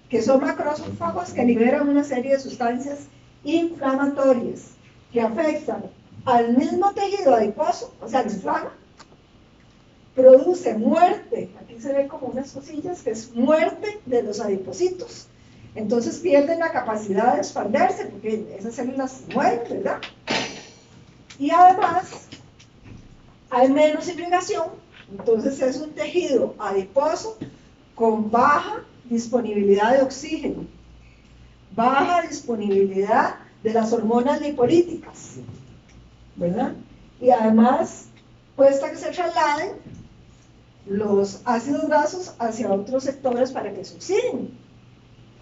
Speaker 1: que son macrófagos que liberan una serie de sustancias inflamatorias que afectan al mismo tejido adiposo, o sea, inflama, produce muerte, aquí se ve como unas cosillas, que es muerte de los adipocitos. Entonces pierden la capacidad de expandirse porque esas células mueren, ¿verdad? Y además hay menos irrigación, entonces es un tejido adiposo con baja disponibilidad de oxígeno, baja disponibilidad de las hormonas lipolíticas, ¿verdad? Y además cuesta que se trasladen los ácidos grasos hacia otros sectores para que se oxiden.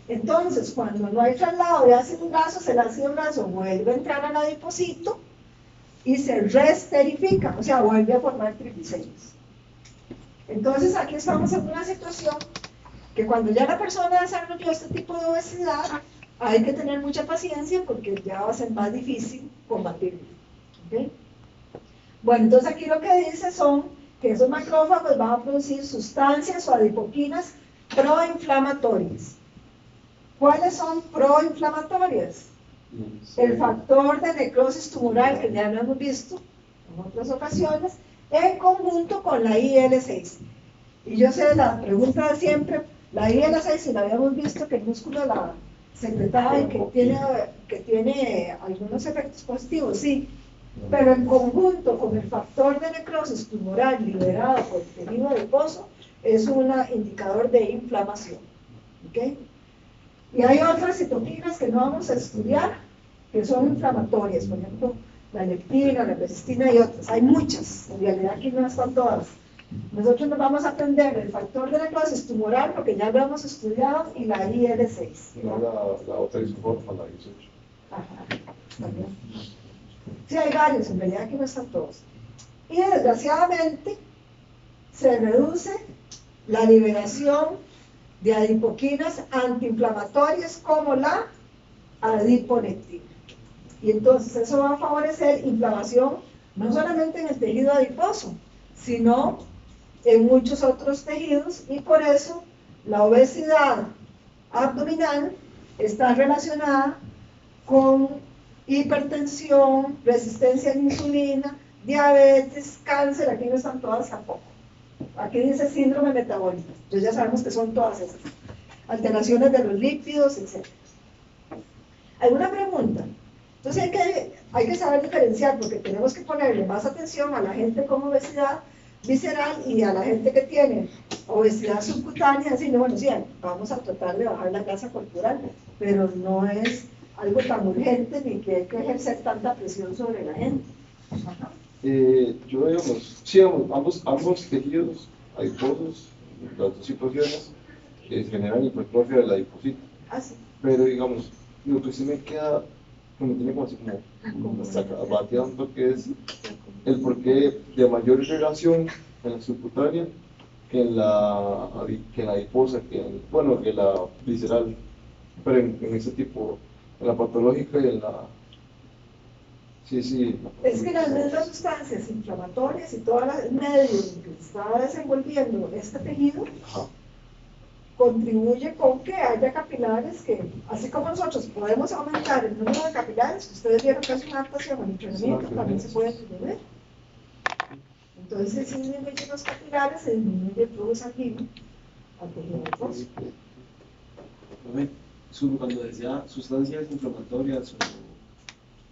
Speaker 1: Entonces, cuando no hay traslado de ácidos grasos, el ácido graso vuelve a entrar al adipocito y se reesterifica, o sea, vuelve a formar triglicéridos. Entonces, aquí estamos en una situación que cuando ya la persona desarrolló este tipo de obesidad, hay que tener mucha paciencia porque ya va a ser más difícil combatirlo. ¿Okay? Bueno, entonces aquí lo que dice son que esos macrófagos van a producir sustancias o adipoquinas proinflamatorias. ¿Cuáles son proinflamatorias? El factor de necrosis tumoral, que ya lo hemos visto en otras ocasiones, en conjunto con la IL-6. Y yo sé la pregunta de siempre, la IL-6, si la habíamos visto que el músculo la secretaba y que tiene algunos efectos positivos, sí, pero en conjunto con el factor de necrosis tumoral liberado por el tejido adiposo, es un indicador de inflamación. ¿Okay? Y hay otras citoquinas que no vamos a estudiar, que son inflamatorias, por ejemplo, la leptina, la persistina y otras. Hay muchas, en realidad aquí no están todas. Nosotros nos vamos a aprender el factor de necrosis tumoral, porque ya lo hemos estudiado, y la IL-6.
Speaker 4: No, la otra isoforma, la 18.
Speaker 1: Ajá, también. Sí, hay varios, en realidad aquí no están todos. Y desgraciadamente, se reduce la liberación de adipoquinas antiinflamatorias como la adiponectina. Y entonces eso va a favorecer inflamación no solamente en el tejido adiposo, sino en muchos otros tejidos, y por eso la obesidad abdominal está relacionada con hipertensión, resistencia a la insulina, diabetes, cáncer. Aquí no están todas tampoco. Aquí dice síndrome metabólico, entonces ya sabemos que son todas esas. Alteraciones de los lípidos, etc. ¿Alguna pregunta? Entonces hay que saber diferenciar, porque tenemos que ponerle más atención a la gente con obesidad visceral y a la gente que tiene obesidad subcutánea, decirle, bueno, sí, vamos a tratar de bajar la grasa corporal, pero no es algo tan urgente ni que hay que ejercer tanta presión sobre la gente. Ajá.
Speaker 4: Yo, digamos, sí, ambos tejidos adiposos, las dos situaciones, generan hipertrofia del adipocito.
Speaker 1: Así.
Speaker 4: Pero digamos, lo que sí me queda, que me tiene como así como bateando, que es el porqué de mayor irrigación en la subcutánea que en la adiposa, bueno, que en la visceral, pero en ese tipo, en la patológica y en la... Sí, sí.
Speaker 1: Es que las mismas sustancias inflamatorias y todo el medio en que está desenvolviendo este tejido
Speaker 4: Ajá.
Speaker 1: contribuye con que haya capilares que, así como nosotros podemos aumentar el número de capilares, que ustedes vieron que es una adaptación al entrenamiento, también se puede disminuir. Entonces, si disminuyen los capilares, se disminuye el flujo sanguíneo al tejido adiposo.
Speaker 3: Cuando decía sustancias inflamatorias o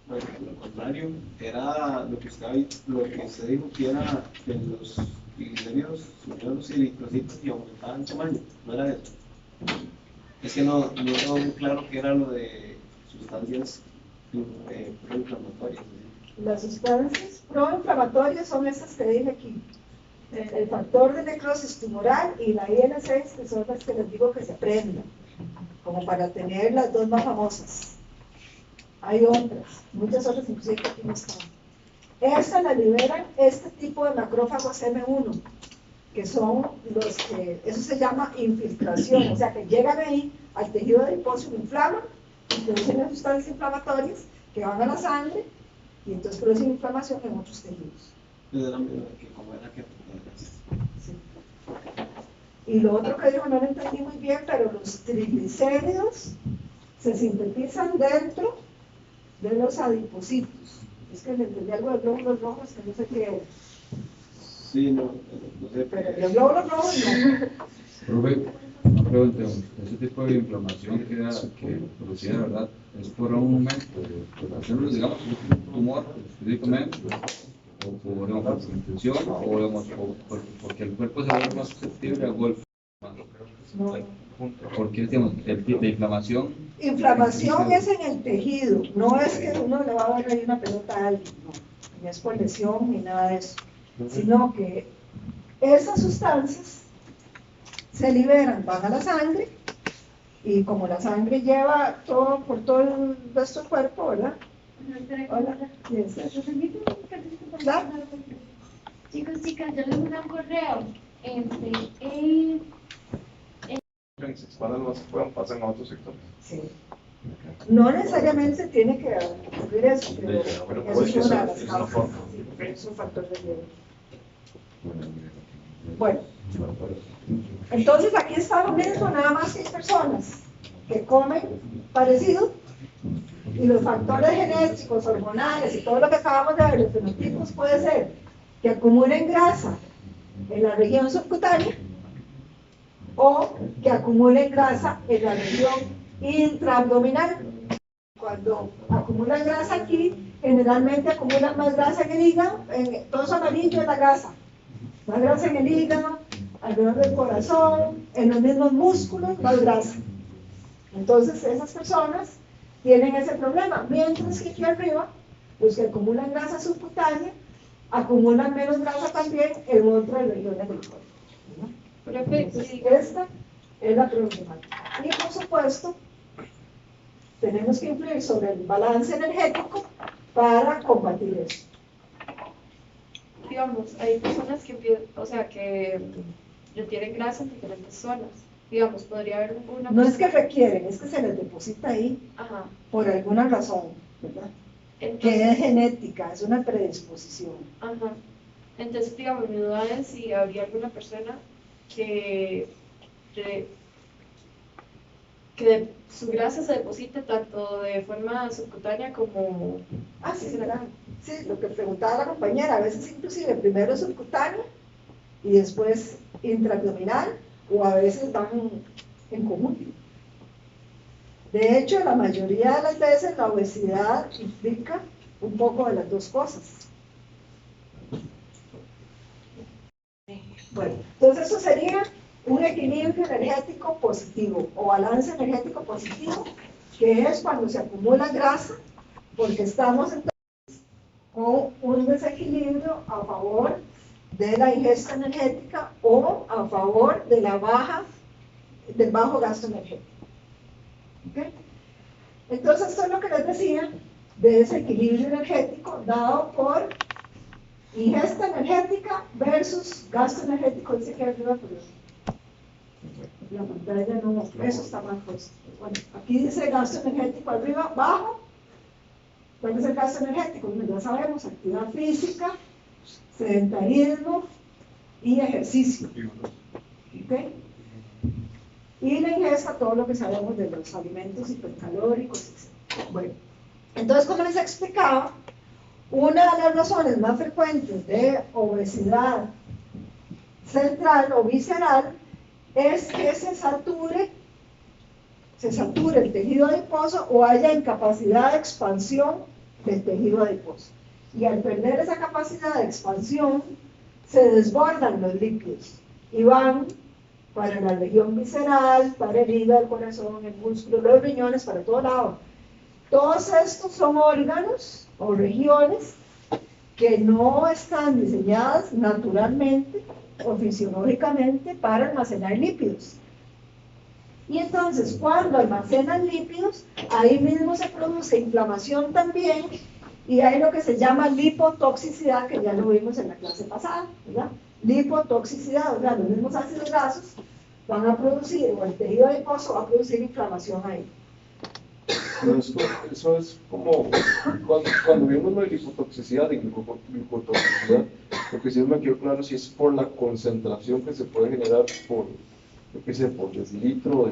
Speaker 3: bueno, lo contrario, era lo que usted dijo que era que los triglicéridos subían los eritrocitos y aumentaban su tamaño, no era eso. Es que no tengo muy claro qué era lo de sustancias proinflamatorias.
Speaker 1: Las sustancias proinflamatorias son estas que dije aquí. El factor de necrosis tumoral y la IL-6, que son las que les digo que se aprendan, como para tener las dos más famosas. Hay otras, muchas otras, inclusive que aquí no están. Esta la liberan este tipo de macrófagos M1, que son los que, eso se llama infiltración, o sea que llegan ahí al tejido adiposo y lo inflaman, y producen las sustancias inflamatorias que van a la sangre, y entonces producen inflamación en otros tejidos. Sí. Y lo otro que dijo, no lo entendí muy bien, pero los triglicéridos se sintetizan dentro de los adipocitos. Es que le entendí algo de glóbulos rojos que no sé qué era.
Speaker 3: Sí, no sé.
Speaker 1: Pero los glóbulos rojos no.
Speaker 6: Profe, una pregunta, ese tipo de inflamación que producía, ¿verdad? ¿Es por un momento, por hacerlo, digamos, un tumor específicamente, o por infección, o digamos, porque el cuerpo se vuelve más susceptible al golpe?
Speaker 1: No.
Speaker 6: Porque digamos, el tipo de inflamación.
Speaker 1: Inflamación es en el tejido, no es que uno le va a dar ahí una pelota a alguien, no, ni es por lesión ni nada de eso, sino que esas sustancias se liberan, van a la sangre, y como la sangre lleva todo por todo el resto del cuerpo, ¿verdad? Hola, yes. Claro.
Speaker 7: Chicos, chicas, yo les mandé un correo.
Speaker 4: Se expanden más, pasan a otros sectores.
Speaker 1: Sí. No necesariamente tiene que ocurrir eso, pero eso es una de las causas. Sí, es un factor de riesgo. Bueno, entonces aquí está lo mismo, nada más que hay personas que comen parecido y los factores genéticos, hormonales y todo lo que acabamos de ver, los fenotipos, puede ser que acumulen grasa en la región subcutánea o que acumulen grasa en la región intraabdominal. Cuando acumulan grasa aquí, generalmente acumulan más grasa en el hígado, todo eso amarillo es la grasa, más grasa en el hígado, alrededor del corazón, en los mismos músculos, más grasa. Entonces esas personas tienen ese problema, mientras que aquí arriba, los que acumulan grasa subcutánea, acumulan menos grasa también en otras regiones del cuerpo, ¿no? Entonces, esta es la problemática. Y por supuesto, tenemos que influir sobre el balance energético para combatir eso.
Speaker 5: Digamos, hay personas que, o sea, que retienen grasa en diferentes zonas. Digamos, podría haber una...
Speaker 1: No es que requieren, es que se les deposita ahí.
Speaker 5: Ajá.
Speaker 1: Por alguna razón, ¿verdad?
Speaker 5: Entonces,
Speaker 1: que es genética, es una predisposición.
Speaker 5: Ajá. Entonces, digamos, mi duda es si habría alguna persona que su grasa se deposite tanto de forma subcutánea como...
Speaker 1: Ah, sí, ¿verdad? Sí, lo que preguntaba la compañera, a veces inclusive primero subcutánea y después intraabdominal, o a veces van en común. De hecho, la mayoría de las veces la obesidad implica un poco de las dos cosas. Bueno, entonces eso sería un equilibrio energético positivo o balance energético positivo, que es cuando se acumula grasa, porque estamos entonces con un desequilibrio a favor de la ingesta energética o a favor de del bajo gasto energético. ¿Ok? Entonces, esto es lo que les decía de ese equilibrio energético dado por ingesta energética versus gasto energético. Dice que arriba, pero la pantalla no, eso está mal puesto. Bueno, aquí dice gasto energético arriba, abajo. ¿Cuál es el gasto energético? Pues ya sabemos, actividad física, sedentarismo y ejercicio. ¿Ok? Y la ingesta, todo lo que sabemos de los alimentos hipercalóricos, etc. Bueno, entonces, como les explicaba, una de las razones más frecuentes de obesidad central o visceral es que se sature el tejido adiposo o haya incapacidad de expansión del tejido adiposo. Y al perder esa capacidad de expansión, se desbordan los líquidos y van para la región visceral, para el hígado, el corazón, el músculo, los riñones, para todo lado. Todos estos son órganos o regiones que no están diseñadas naturalmente o fisiológicamente para almacenar lípidos. Y entonces, cuando almacenan lípidos, ahí mismo se produce inflamación también, y hay lo que se llama lipotoxicidad, que ya lo vimos en la clase pasada, ¿verdad? Lipotoxicidad, o sea, los mismos ácidos grasos van a producir, o el tejido adiposo va a producir inflamación ahí.
Speaker 4: Pero eso es como cuando vimos lo de lipotoxicidad y glucotoxicidad, lo que sí me quedó claro si es por la concentración que se puede generar por, yo qué sé, por decilitro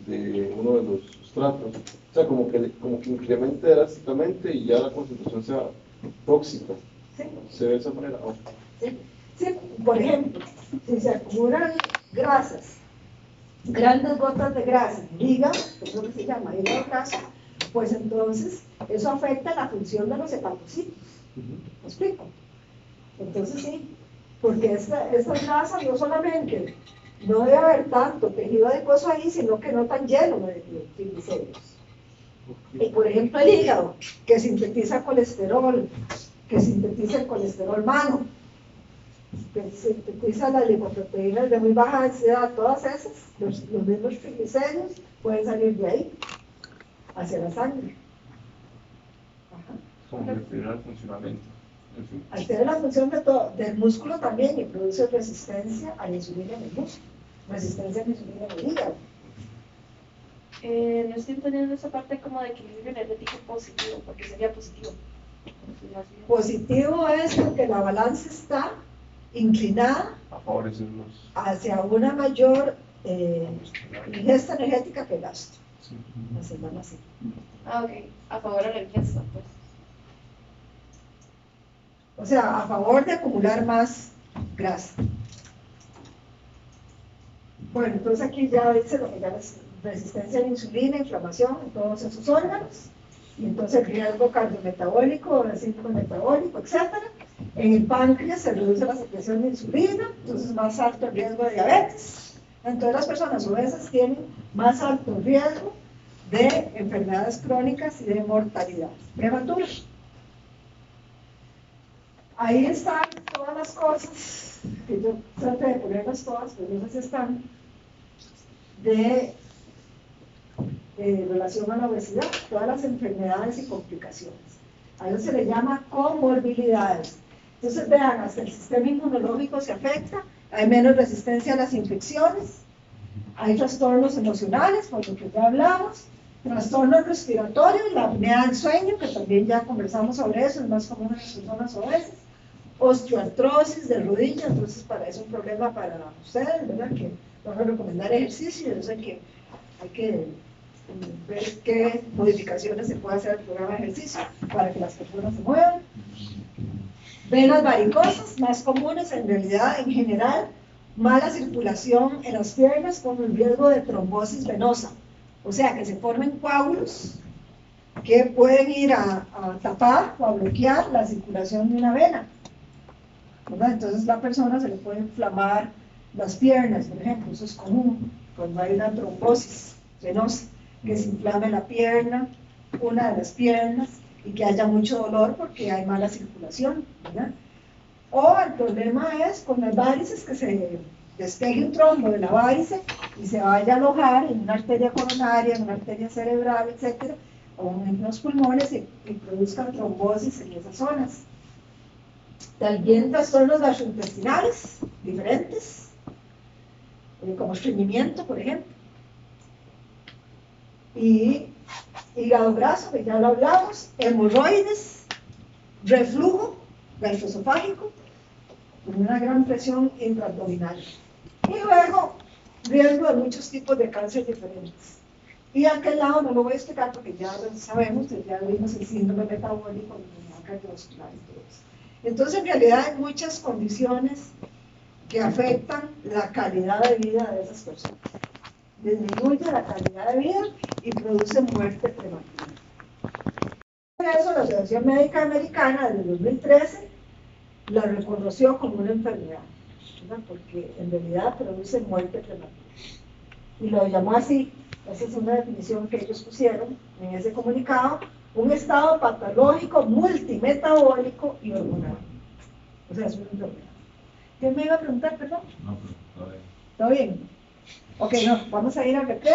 Speaker 4: de uno de los sustratos. O sea, como que incremente drásticamente y ya la concentración sea tóxica.
Speaker 1: ¿Sí?
Speaker 4: ¿Se ve de esa manera? Oh.
Speaker 1: ¿Sí? Sí, por ejemplo, si se acumulan grasas, grandes gotas de grasa en el hígado, que es lo que se llama hígado graso, pues entonces eso afecta la función de los hepatocitos. ¿Me explico? Entonces sí, porque esta grasa no solamente no debe haber tanto tejido adiposo ahí, sino que no tan lleno de triglicéridos. Y por ejemplo el hígado, que sintetiza colesterol, que sintetiza el colesterol malo, que sintetiza las lipoproteínas de muy baja densidad, todas esas, los mismos triglicéridos pueden salir de ahí hacia la sangre.
Speaker 8: Como alterar el funcionamiento.
Speaker 1: Altera la función del músculo también y produce resistencia a la insulina en el músculo, resistencia a la insulina en el hígado.
Speaker 5: No estoy entendiendo esa parte como de equilibrio energético positivo, porque sería positivo.
Speaker 1: Positivo es porque la balanza está inclinada
Speaker 8: A favorecer los.
Speaker 1: hacia una mayor ingesta energética que gasto.
Speaker 8: Sí.
Speaker 1: Así, van así.
Speaker 5: Ah, ok, a favor de la ingesta, pues.
Speaker 1: O sea, a favor de acumular más grasa. Bueno, entonces aquí ya dice lo que ya es resistencia a la insulina, inflamación en todos esos órganos, y entonces riesgo cardiometabólico, síndrome metabólico, etc. En el páncreas se reduce la secreción de insulina, entonces más alto el riesgo de diabetes. Entonces las personas obesas tienen más alto riesgo de enfermedades crónicas y de mortalidad prematura. Ahí están todas las cosas, que yo traté de ponerlas todas, pero no sé si están, de relación a la obesidad, todas las enfermedades y complicaciones. A eso se le llama comorbilidades. Entonces vean, hasta el sistema inmunológico se afecta, hay menos resistencia a las infecciones, hay trastornos emocionales, por lo que ya hablamos, trastornos respiratorios, la apnea del sueño, que también ya conversamos sobre eso, es más común en las personas obesas, osteoartrosis de rodilla, entonces para eso es un problema para ustedes, ¿verdad? Que van a recomendar ejercicio, yo sé que hay que ver qué modificaciones se puede hacer al programa de ejercicio para que las personas se muevan. Venas varicosas, más comunes en realidad, en general, mala circulación en las piernas con el riesgo de trombosis venosa, o sea que se formen coágulos que pueden ir a tapar o a bloquear la circulación de una vena, ¿verdad? Entonces la persona se le puede inflamar las piernas, por ejemplo, eso es común cuando hay una trombosis venosa, que se inflame la pierna, una de las piernas, y que haya mucho dolor porque hay mala circulación, ¿verdad? O el problema es con las varices que se despegue un trombo de la varice y se vaya a alojar en una arteria coronaria, en una arteria cerebral, etcétera, o en los pulmones y produzcan trombosis en esas zonas. También trastornos gastrointestinales diferentes, como estreñimiento, por ejemplo, y hígado graso, que ya lo hablamos, hemorroides, reflujo gastroesofágico, con una gran presión intraabdominal. Y luego, riesgo de muchos tipos de cáncer diferentes. Y a aquel lado no lo voy a explicar porque ya lo sabemos, ya vimos el síndrome metabólico, la enfermedad cardiovascular y todo eso. Entonces, en realidad hay muchas condiciones que afectan la calidad de vida de esas personas. Disminuye la calidad de vida y produce muerte prematura. Por eso la Asociación Médica Americana desde 2013 la reconoció como una enfermedad, ¿verdad? Porque en realidad produce muerte prematura. Y lo llamó así, esa es una definición que ellos pusieron en ese comunicado, un estado patológico multimetabólico y hormonal. O sea, es una enfermedad. ¿Quién me iba a preguntar, perdón?
Speaker 2: No, pero todo bien.
Speaker 1: ¿Todo bien? Ok, no, vamos a ir al recreo.